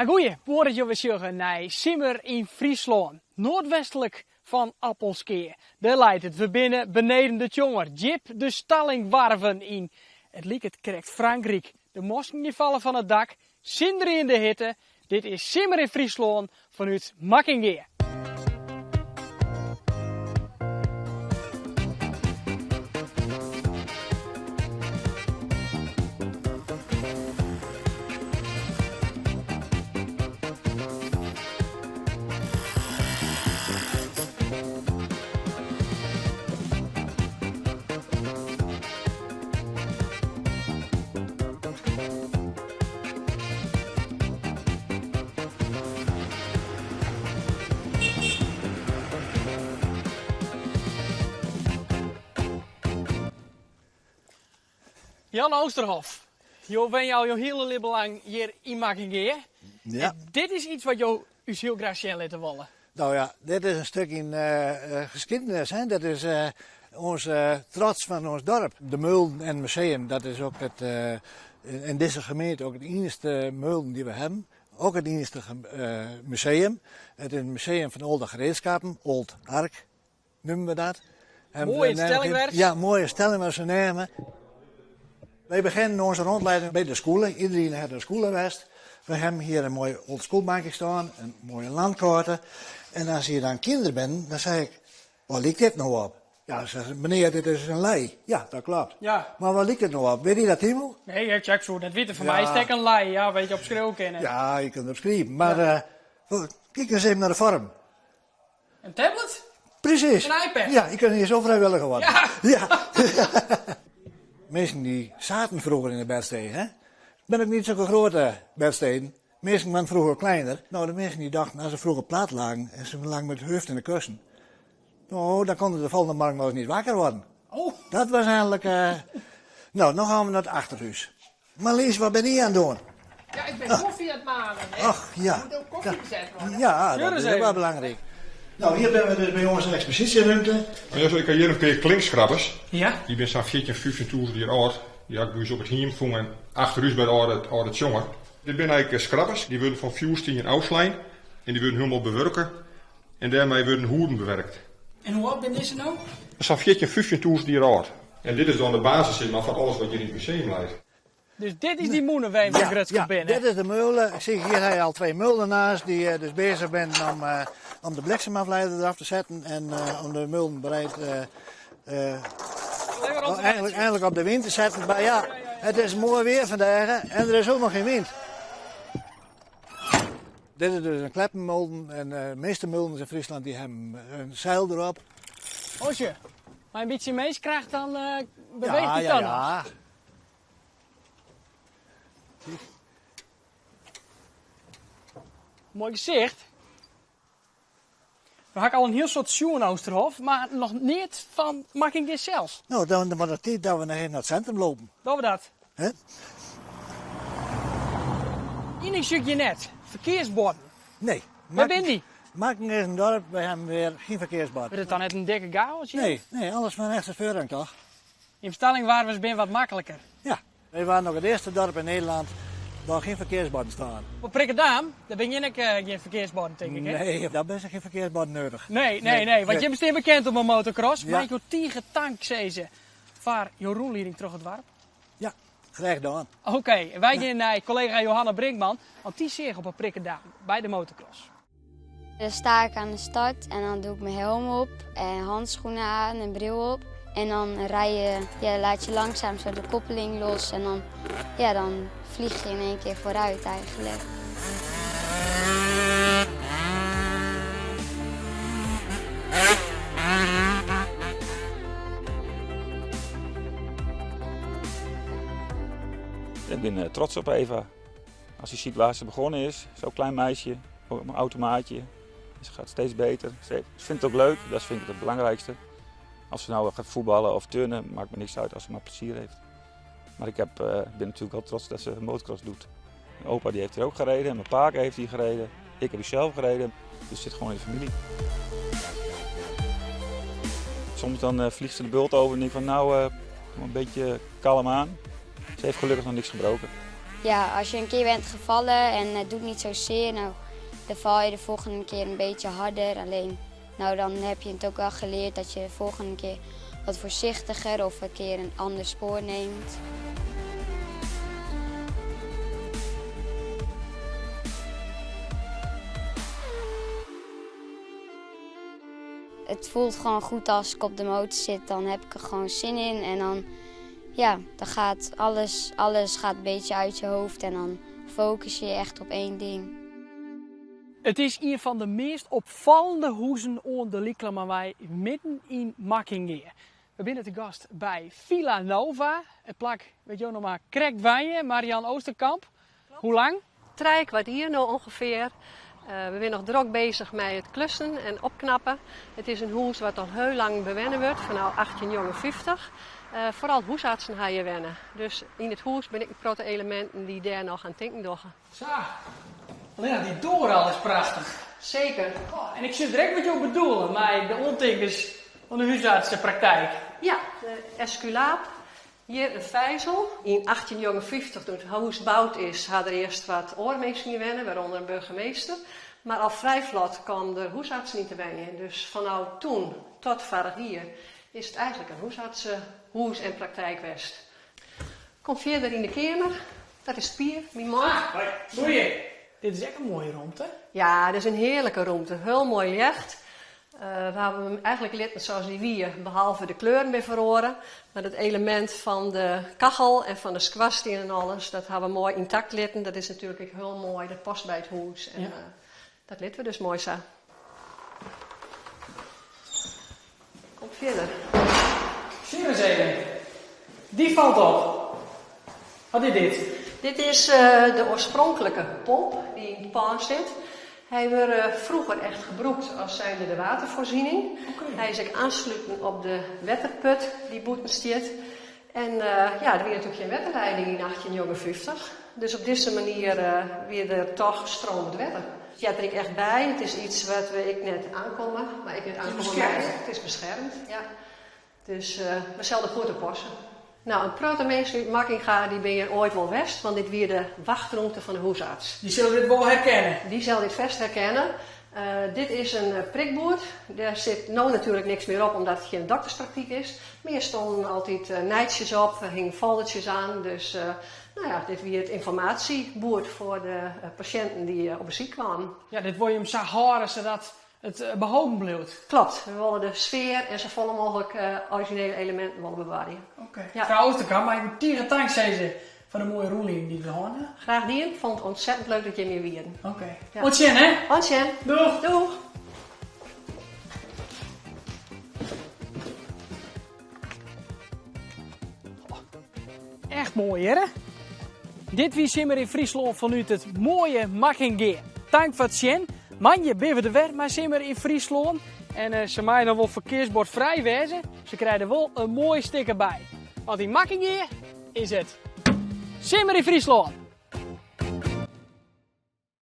Goeie, voordat je weer zeggen naar Simmer in Friesland, noordwestelijk van Appelskeer. Daar leidt het we beneden de Tjonger, Jip de Stallingwarven in. Het liek het correct Frankrijk. De mosken die vallen van het dak, Sindri in de hitte. Dit is Simmer in Friesland vanuit Makkingeer. Jan Oosterhof, je bent jou hele leven lang hier in Makkingeer. Ja. Dit is iets wat jou heel graag laten willen. Nou ja, dit is een stuk in geschiedenis. Hè? Dat is onze trots van ons dorp. De Meulen en Museum, dat is ook het, in deze gemeente ook het enige Meulen die we hebben. Ook het enige museum. Het is een museum van oude gereedschappen, Old Ark noemen we dat. Mooie stellingwerk. Ja, mooie stellingwerk ze nemen. Wij beginnen onze rondleiding bij de scholen. Iedereen heeft een school geweest. We hebben hier een mooie old schoolbankje staan, een mooie landkaarten. En als je dan kinderen bent, dan zeg ik, waar ligt dit nou op? Ja, dan zeggen ze, meneer, dit is een lei. Ja, dat klopt. Ja. Maar waar ligt dit nou op? Weet je dat, Timo? Nee, ik check zo. Dat witte van Ja. mij is tek een lei, ja, weet je, op schreeuw kennen. Ja, je kunt het opschrijven. Maar kijk eens even naar de vorm. Een tablet? Precies. Een iPad? Ja, je kunt hier zo vrijwillig worden. Ja. Ja. Mensen die zaten vroeger in de bedsteden, hè? Ben ook niet zo'n grote bedsteden. Meesten waren vroeger kleiner. Nou, de mensen die dachten, als ze vroeger plat lagen en ze lagen met het hoofd in de kussen. Nou, dan konden de volgende morgen wel eens niet wakker worden. Oh. Dat was eigenlijk... Nou, dan gaan we naar het achterhuis. Marlies, wat ben je aan het doen? Ja, ik ben koffie aan het maken. Hè. Ach, ja. Er moet ook koffie gezet worden. Ja, Stuur dat eens is ook wel even. belangrijk. Nou, hier zijn we dus bij onze expositieruimte. Ja, zo, ik heb hier een keer klinkschrappers. Ja? Die zijn zo'n 14, 15.000 jaar oud. Die heb ik dus op het hiem vangen achter huis bij de oude Tjonger. Dit zijn eigenlijk schrappers. Die worden van 14 jaar uitslijn. En die worden helemaal bewerken. En daarmee worden hoeden bewerkt. En hoe oud ben je nou? Dat zijn 14, 15.000 jaar oud. En dit is dan de basis zeg maar, van alles wat hier in het museum ligt. Dus dit is die moenenwijn van Grutske binnen. dit is de molen. Ik zie hier heb je al 2 molen naast die dus bezig zijn om de bliksemafleider eraf te zetten en om de molen bereid eigenlijk op de wind te zetten. Maar ja, het is mooi weer vandaag en er is ook nog geen wind. Dit is dus een kleppenmolen en de meeste molens in Friesland die hebben een zeil erop. Als je maar een beetje meeskrijgt, dan beweegt hij dan. Ja. Mooi gezicht. We hebben al een heel soort schoen Oosterhof, maar nog niet van Makkingeer zelfs. Nou, dan wordt het tijd dat we nog even naar het centrum lopen. Doen we dat? Hè? Eén stukje net. Verkeersborden. Nee. Waar ben die? Makkingeer is een dorp, we hebben weer geen verkeersbord. Is het dan net een dikke gauwtje? Nee, alles van rechts is voorrang toch? In bestelling waren we ben wat makkelijker. Ja. Wij waren nog het eerste dorp in Nederland waar geen verkeersborden staan. Op Prikkedaam, daar ben je geen verkeersborden, denk ik, hè? Nee, daar is geen verkeersborden nodig. Nee, want je bent bekend op een motocross. Ja. Maar ik wil tegen tank zezen. Vaar Jeroen Liering terug het warp. Ja, graag gedaan. Oké, en wij gaan naar collega Johanna Brinkman, want die zich op een Prikkedaam bij de motocross. Dan sta ik aan de start en dan doe ik mijn helm op en handschoenen aan en bril op. En dan laat je langzaam zo de koppeling los en dan vlieg je in één keer vooruit eigenlijk. Ik ben trots op Eva. Als je ziet waar ze begonnen is, zo'n klein meisje, op een automaatje. Ze gaat steeds beter. Ze vindt het ook leuk, dat vind ik het belangrijkste. Als ze nou gaat voetballen of turnen, maakt me niks uit als ze maar plezier heeft. Maar ik ben natuurlijk wel trots dat ze motocross doet. Mijn opa die heeft hier ook gereden, en mijn pa heeft hier gereden. Ik heb hier zelf gereden, dus het zit gewoon in de familie. Soms dan vliegt ze de bult over en denk van nou, een beetje kalm aan. Ze heeft gelukkig nog niks gebroken. ja, als je een keer bent gevallen en het doet niet zo zeer, nou, dan val je de volgende keer een beetje harder. Alleen, nou, dan heb je het ook wel geleerd dat je de volgende keer wat voorzichtiger of een keer een ander spoor neemt. Het voelt gewoon goed als ik op de motor zit, dan heb ik er gewoon zin in en dan, ja, dan gaat alles gaat een beetje uit je hoofd en dan focus je echt op één ding. Het is een van de meest opvallende hoezen onder de Lieklammerwei midden in Makkingeer. We zijn te gast bij Villa Nova. Het plak, weet je ook nog maar, Krekt Wijnje, Marian Oosterkamp. Klopt. Hoe lang? 3 kwartier nu ongeveer. We zijn nog druk bezig met het klussen en opknappen. Het is een huis wat al heel lang bewennen wordt, vanaf 1850. Vooral huisartsen gaan je wennen. Dus in het huis ben ik een grote elementen die daar nog aan denken doen. Zo, alleen die dooral is prachtig. Zeker. Oh, en ik zit direct wat je ook bedoelen, maar de ontinkers van de huisartsenpraktijk. Ja, de esculaap. Hier een vijzel. In 1850, toen het huis gebouwd is, hadden er eerst wat oormeesters wennen, waaronder een burgemeester. Maar al vrij vlot kwam de huisarts niet te wennen. Dus vanaf toen tot vorig hier is het eigenlijk een huisartsenhuis en praktijk geweest. Kom verder in de kamer. Dat is Pier, mijn man. Goeie. Dit is echt een mooie ruimte. Ja, dit is een heerlijke ruimte. Heel mooi licht. We hebben hem eigenlijk litten zoals die wier, behalve de kleuren bij verloren. Maar het element van de kachel en van de squastie en alles, dat hebben we mooi intact litten. Dat is natuurlijk ook heel mooi, dat past bij het huis. En dat litten we dus mooi zo. Kom verder. Zie je eens even. Die valt op. Wat is dit? Dit is de oorspronkelijke pomp die in het paan zit. Hij werd vroeger echt gebruikt als zijnde de watervoorziening. Okay. Hij is ook aansluiten op de waterput die boeten stiert. En ja, er was natuurlijk geen waterleiding in 1850. Dus op deze manier weer er toch stromend water. Ja, er is echt bij. Het is iets wat ik net aankomen, maar ik net aankomen bij. Het is beschermd, ja. Dus we zullen er goed op passen. Nou, een grote mensen uit Makkinga die ben je ooit wel west, want dit weer de wachtruimte van de huisarts. Die zullen dit wel herkennen? Die zal dit best herkennen. Dit is een prikboord. Daar zit nou natuurlijk niks meer op, omdat het geen dokterspraktijk is. Maar hier stonden altijd nijtjes op, er hingen foldertjes aan. Dus nou ja, dit weer het informatieboord voor de patiënten die op bezoek kwamen. Ja, dit wil je hem zo horen zodat het behouden blijft. Klopt, we willen de sfeer en zo volle mogelijk originele elementen willen bewaren. Oké. Ja. Mevrouw Oosterkamp, maar ik moet tieren dank zeggen voor de mooie roeling die we hadden. Graag die. Ik vond het ontzettend leuk dat je hier weer. Oké. Ja. Ontjen, hè? Ontjen. Doeg. Doeg. Echt mooi, hè? Dit wie simmer in Friesland vanuit het mooie Makkingeer. Dank voor het zien. Man, je bent de weg maar simmer in Friesland. En ze mij dan wel verkeersbord vrij wezen. Ze krijgen wel een mooi sticker bij. Want in Makkingeer is het simmer in Friesland.